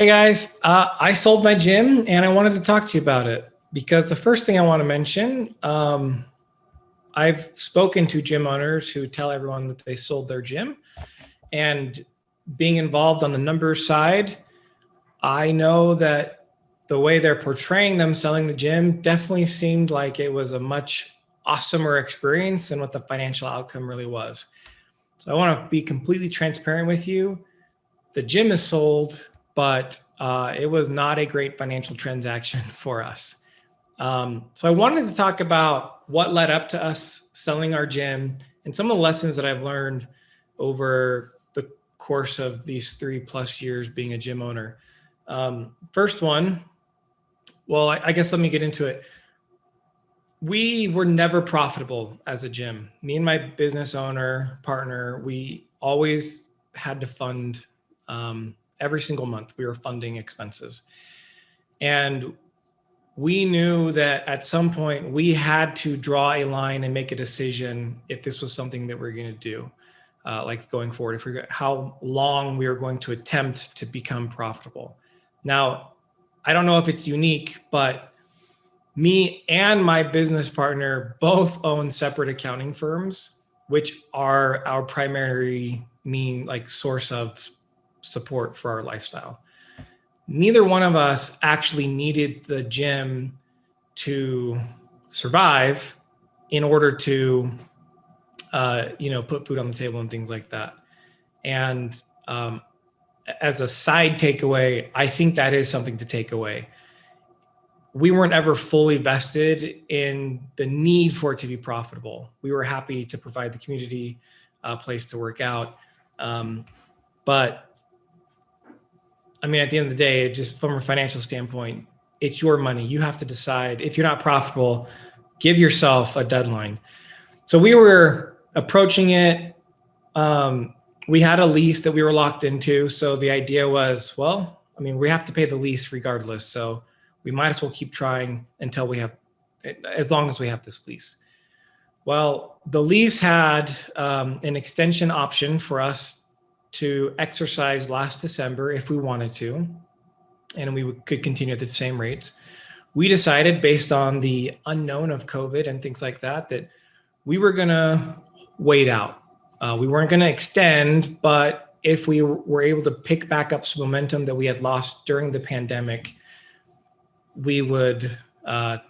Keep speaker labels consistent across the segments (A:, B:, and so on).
A: Hey guys, I sold my gym and I wanted to talk to you about it because the first thing I want to mention, I've spoken to gym owners who tell everyone that they sold their gym, and being involved on the numbers side, I know that the way they're portraying them selling the gym definitely seemed like it was a much awesomer experience than what the financial outcome really was. So I want to be completely transparent with you. The gym is sold, but it was not a great financial transaction for us. So I wanted to talk about what led up to us selling our gym and some of the lessons that I've learned over the course of these 3+ years being a gym owner. First one, well, I guess let me get into it. We were never profitable as a gym. Me and my business owner partner, we always had to fund every single month. We were funding expenses. And we knew that at some point we had to draw a line and make a decision if this was something that we're going to do, like going forward, how long we were going to attempt to become profitable. Now, I don't know if it's unique, but me and my business partner both own separate accounting firms, which are our primary source of support for our lifestyle. Neither one of us actually needed the gym to survive in order to, put food on the table and things like that. And as a side takeaway, I think that is something to take away. We weren't ever fully vested in the need for it to be profitable. We were happy to provide the community a place to work out. But I mean, at the end of the day, just from a financial standpoint, it's your money. You have to decide. If you're not profitable, give yourself a deadline. So we were approaching it. We had a lease that we were locked into. So the idea was, well, I mean, we have to pay the lease regardless. So we might as well keep trying until as long as we have this lease. Well, the lease had an extension option for us to exercise last December if we wanted to, and we could continue at the same rates. We decided, based on the unknown of COVID and things like that, that we were gonna wait out. We weren't gonna extend, but if we were able to pick back up some momentum that we had lost during the pandemic, we would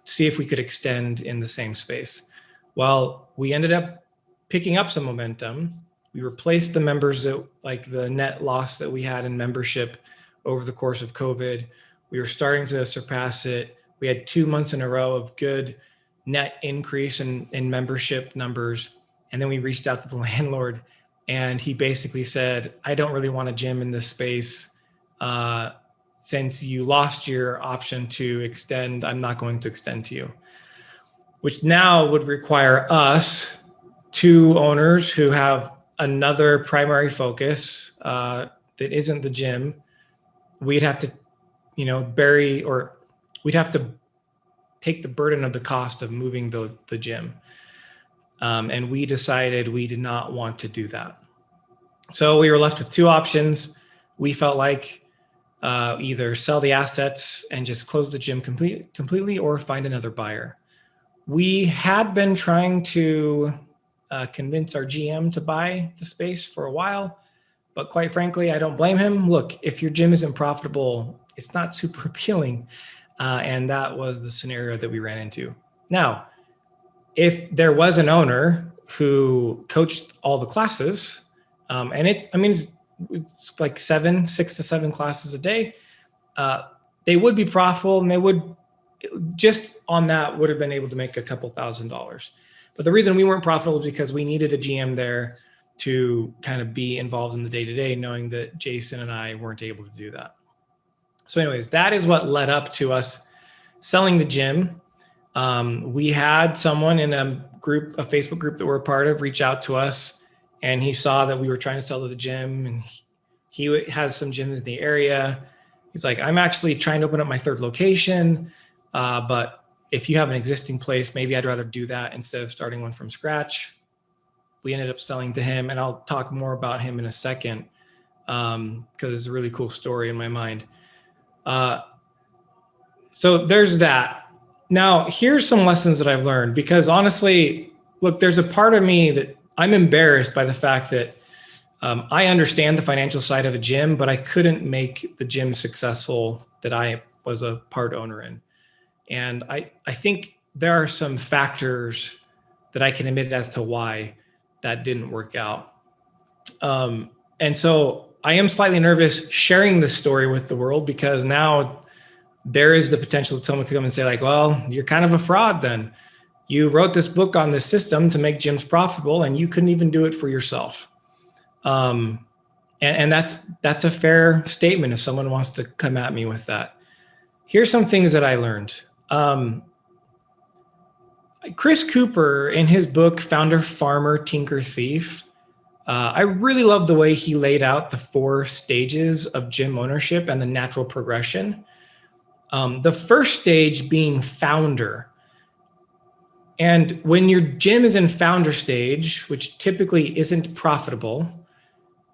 A: see if we could extend in the same space. Well, we ended up picking up some momentum. We replaced the members the net loss that we had in membership over the course of COVID. We were starting to surpass it. We had 2 months in a row of good net increase in membership numbers. And then we reached out to the landlord and he basically said, I don't really want a gym in this space. Since you lost your option to extend, I'm not going to extend to you, which now would require us, two owners who have another primary focus that isn't the gym. We'd have to, we'd have to take the burden of the cost of moving the gym. And we decided we did not want to do that. So we were left with two options. We felt like either sell the assets and just close the gym completely or find another buyer. We had been trying to convince our GM to buy the space for a while, but quite frankly, I don't blame him. Look, if your gym isn't profitable, it's not super appealing. And that was the scenario that we ran into. Now, if there was an owner who coached all the classes, and it's like 6 to 7 classes a day, they would be profitable, and they would just on that would have been able to make a couple $1,000s. But the reason we weren't profitable is because we needed a GM there to kind of be involved in the day-to-day, knowing that Jason and I weren't able to do that. So anyways, that is what led up to us selling the gym. We had someone in a Facebook group that we're a part of, reach out to us, and he saw that we were trying to sell to the gym, and he has some gyms in the area. He's like, I'm actually trying to open up my 3rd location, but if you have an existing place, maybe I'd rather do that instead of starting one from scratch. We ended up selling to him, and I'll talk more about him in a second because it's a really cool story in my mind. So there's that. Now, here's some lessons that I've learned, because honestly, look, there's a part of me that I'm embarrassed by the fact that I understand the financial side of a gym, but I couldn't make the gym successful that I was a part owner in. And I think there are some factors that I can admit as to why that didn't work out. And so I am slightly nervous sharing this story with the world, because now there is the potential that someone could come and say like, well, you're kind of a fraud then. You wrote this book on this system to make gyms profitable and you couldn't even do it for yourself. And that's a fair statement if someone wants to come at me with that. Here's some things that I learned. Chris Cooper, in his book, Founder, Farmer, Tinker, Thief, I really love the way he laid out the 4 stages of gym ownership and the natural progression. The first stage being founder. And when your gym is in founder stage, which typically isn't profitable,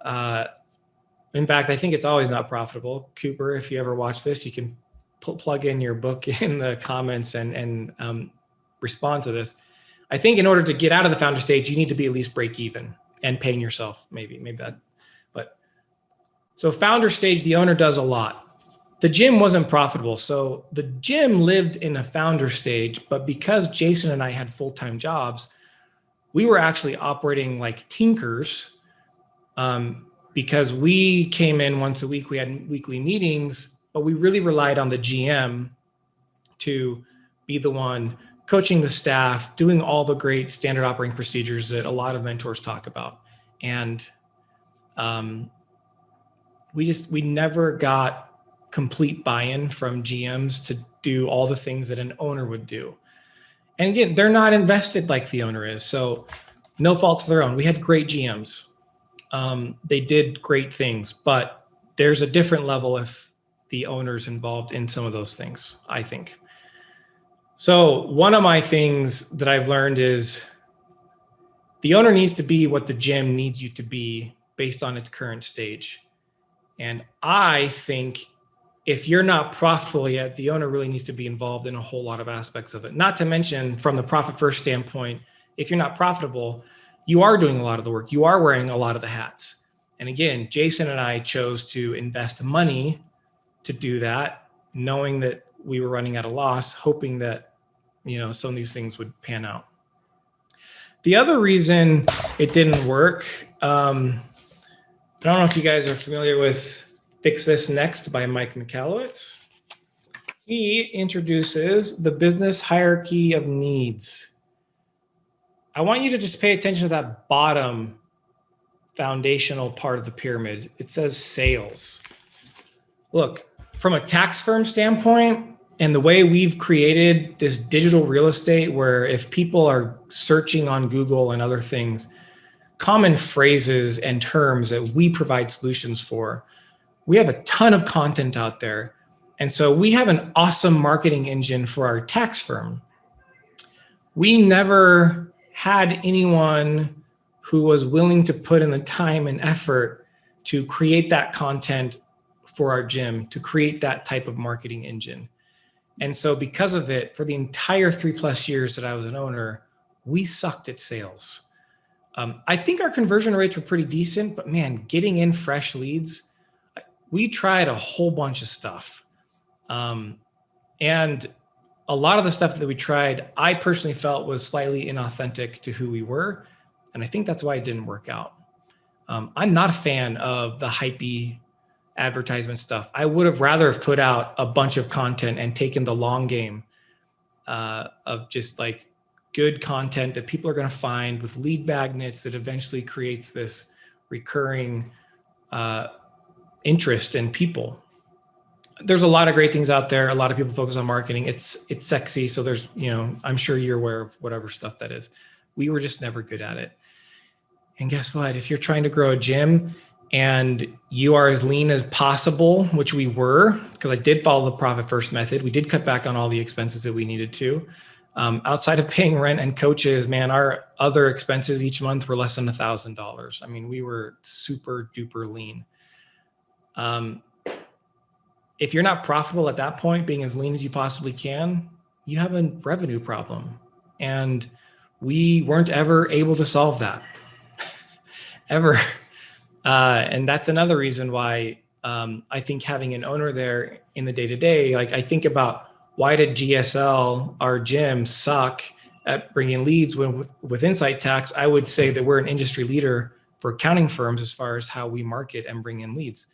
A: in fact, I think it's always not profitable. Cooper, if you ever watch this, you can plug in your book in the comments and respond to this. I think in order to get out of the founder stage, you need to be at least break even and paying yourself, maybe that. But so founder stage, the owner does a lot. The gym wasn't profitable. So the gym lived in a founder stage, but because Jason and I had full-time jobs, we were actually operating like tinkers, because we came in once a week, we had weekly meetings, but we really relied on the GM to be the one coaching the staff, doing all the great standard operating procedures that a lot of mentors talk about. And we never got complete buy-in from GMs to do all the things that an owner would do. And again, they're not invested like the owner is. So no fault of their own. We had great GMs. They did great things, but there's a different level if the owner's involved in some of those things, I think. So one of my things that I've learned is the owner needs to be what the gym needs you to be based on its current stage. And I think if you're not profitable yet, the owner really needs to be involved in a whole lot of aspects of it. Not to mention from the profit first standpoint, if you're not profitable, you are doing a lot of the work. You are wearing a lot of the hats. And again, Jason and I chose to invest money to do that, knowing that we were running at a loss, hoping that, some of these things would pan out. The other reason it didn't work, I don't know if you guys are familiar with Fix This Next by Mike Michalowicz. He introduces the business hierarchy of needs. I want you to just pay attention to that bottom foundational part of the pyramid. It says sales. Look, from a tax firm standpoint, and the way we've created this digital real estate where if people are searching on Google and other things, common phrases and terms that we provide solutions for, we have a ton of content out there. And so we have an awesome marketing engine for our tax firm. We never had anyone who was willing to put in the time and effort to create that content for our gym, to create that type of marketing engine. And so because of it, for the entire 3+ years that I was an owner, we sucked at sales. I think our conversion rates were pretty decent, but man, getting in fresh leads, we tried a whole bunch of stuff. And a lot of the stuff that we tried, I personally felt was slightly inauthentic to who we were. And I think that's why it didn't work out. I'm not a fan of the hypey advertisement stuff. I would have rather have put out a bunch of content and taken the long game of just like good content that people are going to find with lead magnets that eventually creates this recurring interest in people. There's a lot of great things out there. A lot of people focus on marketing. It's sexy. So there's, I'm sure you're aware of whatever stuff that is. We were just never good at it. And guess what? If you're trying to grow a gym and you are as lean as possible, which we were, because I did follow the Profit First method. We did cut back on all the expenses that we needed to. Outside of paying rent and coaches, man, our other expenses each month were less than $1,000. I mean, we were super duper lean. if you're not profitable at that point, being as lean as you possibly can, you have a revenue problem. And we weren't ever able to solve that, ever. And that's another reason why I think having an owner there in the day-to-day, like I think about, why did GSL, our gym, suck at bringing leads with Incite Tax? I would say that we're an industry leader for accounting firms as far as how we market and bring in leads.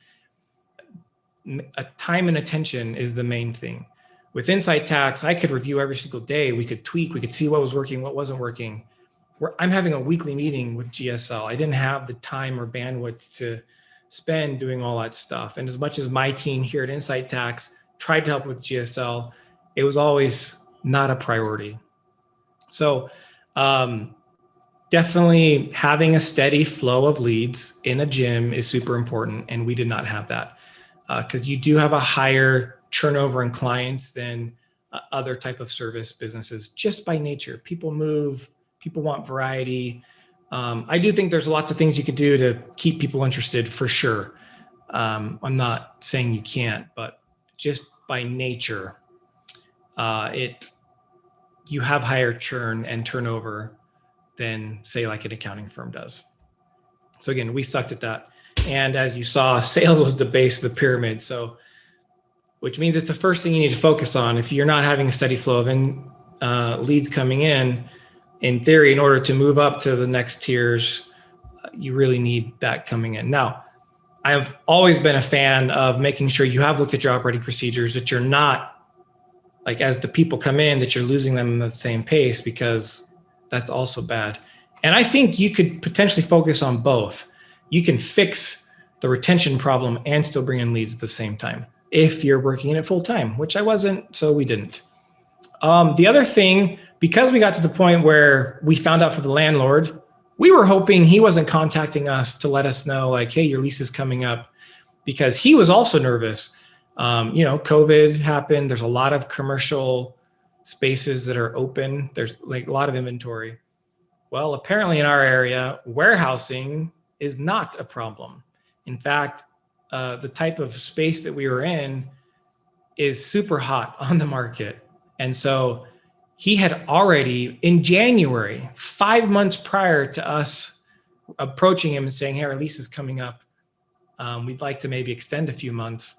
A: Time and attention is the main thing. With Incite Tax, I could review every single day. We could tweak, we could see what was working, what wasn't working. I'm having a weekly meeting with GSL. I didn't have the time or bandwidth to spend doing all that stuff. And as much as my team here at Incite Tax tried to help with GSL, it was always not a priority. So definitely having a steady flow of leads in a gym is super important. And we did not have that because you do have a higher turnover in clients than other type of service businesses just by nature. People move, people want variety. I do think there's lots of things you could do to keep people interested for sure. I'm not saying you can't, but just by nature, you have higher churn and turnover than say like an accounting firm does. So again, we sucked at that. And as you saw, sales was the base of the pyramid. So, which means it's the first thing you need to focus on. If you're not having a steady flow of leads coming in theory, in order to move up to the next tiers, you really need that coming in. Now, I've always been a fan of making sure you have looked at your operating procedures, that you're not like, as the people come in, that you're losing them at the same pace, because that's also bad. And I think you could potentially focus on both. You can fix the retention problem and still bring in leads at the same time if you're working in it full time, which I wasn't, so we didn't. The other thing, because we got to the point where we found out for the landlord, we were hoping he wasn't contacting us to let us know like, hey, your lease is coming up, because he was also nervous. COVID happened. There's a lot of commercial spaces that are open. There's like a lot of inventory. Well, apparently in our area, warehousing is not a problem. In fact, the type of space that we were in is super hot on the market. And so he had already in January, 5 months prior to us approaching him and saying, hey, our lease is coming up. We'd like to maybe extend a few months.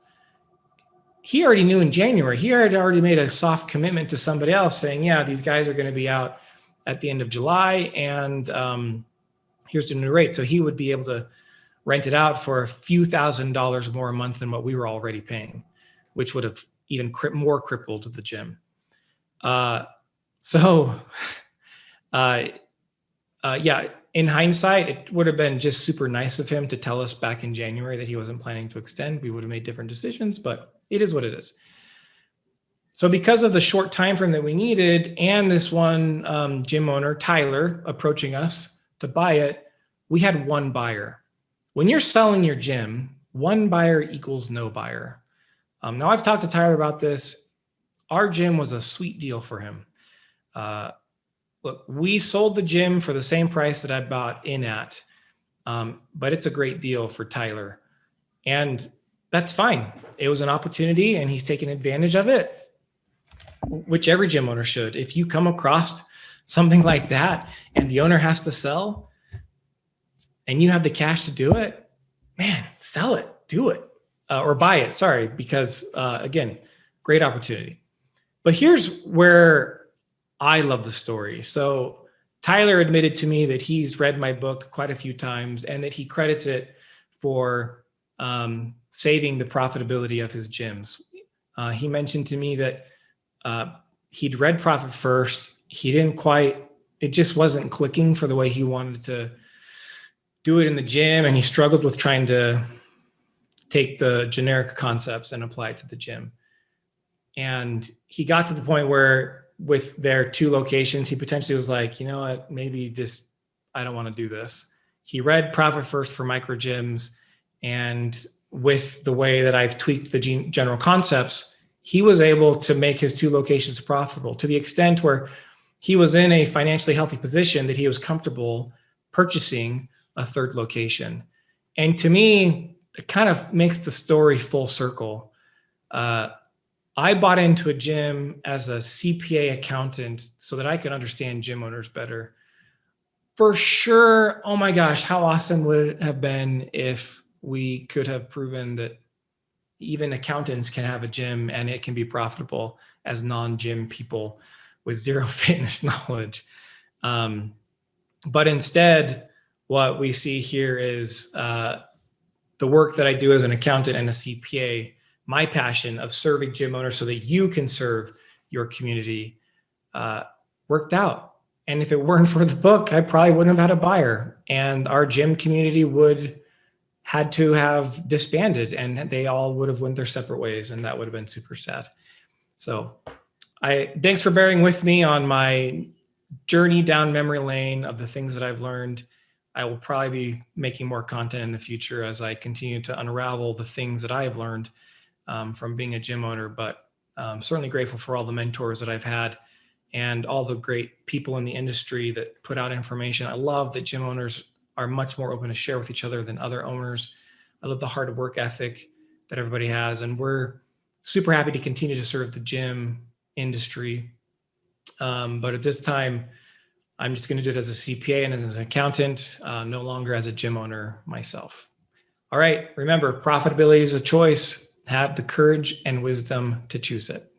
A: He already knew in January, he had already made a soft commitment to somebody else saying, yeah, these guys are going to be out at the end of July, and here's the new rate. So he would be able to rent it out for a few $1,000s more a month than what we were already paying, which would have even more crippled the gym. In hindsight, it would have been just super nice of him to tell us back in January that he wasn't planning to extend. We would have made different decisions, but it is what it is. So because of the short time frame that we needed, and this one gym owner, Tyler, approaching us to buy it, we had one buyer. When you're selling your gym, one buyer equals no buyer. Now I've talked to Tyler about this. Our gym was a sweet deal for him. Look, we sold the gym for the same price that I bought in at, but it's a great deal for Tyler. And that's fine. It was an opportunity and he's taken advantage of it, which every gym owner should. If you come across something like that and the owner has to sell and you have the cash to do it, man, sell it, do it, or buy it, sorry, because again, great opportunity. But here's where I love the story. So Tyler admitted to me that he's read my book quite a few times and that he credits it for saving the profitability of his gyms. He mentioned to me that he'd read Profit First. It just wasn't clicking for the way he wanted to do it in the gym. And he struggled with trying to take the generic concepts and apply it to the gym. And he got to the point where with their 2 locations, he potentially was like, you know what, maybe I don't want to do this. He read Profit First for Microgyms, and with the way that I've tweaked the general concepts, he was able to make his 2 locations profitable to the extent where he was in a financially healthy position that he was comfortable purchasing a 3rd location. And to me, it kind of makes the story full circle. I bought into a gym as a CPA accountant so that I could understand gym owners better. For sure, oh my gosh, how awesome would it have been if we could have proven that even accountants can have a gym and it can be profitable as non-gym people with zero fitness knowledge. But instead, what we see here is the work that I do as an accountant and a CPA, my passion of serving gym owners so that you can serve your community worked out. And if it weren't for the book, I probably wouldn't have had a buyer, and our gym community would had to have disbanded, and they all would have went their separate ways, and that would have been super sad. So thanks for bearing with me on my journey down memory lane of the things that I've learned. I will probably be making more content in the future as I continue to unravel the things that I have learned from being a gym owner, but I'm certainly grateful for all the mentors that I've had and all the great people in the industry that put out information. I love that gym owners are much more open to share with each other than other owners. I love the hard work ethic that everybody has, and we're super happy to continue to serve the gym industry. But at this time, I'm just going to do it as a CPA and as an accountant, no longer as a gym owner myself. All right, remember, profitability is a choice. Have the courage and wisdom to choose it.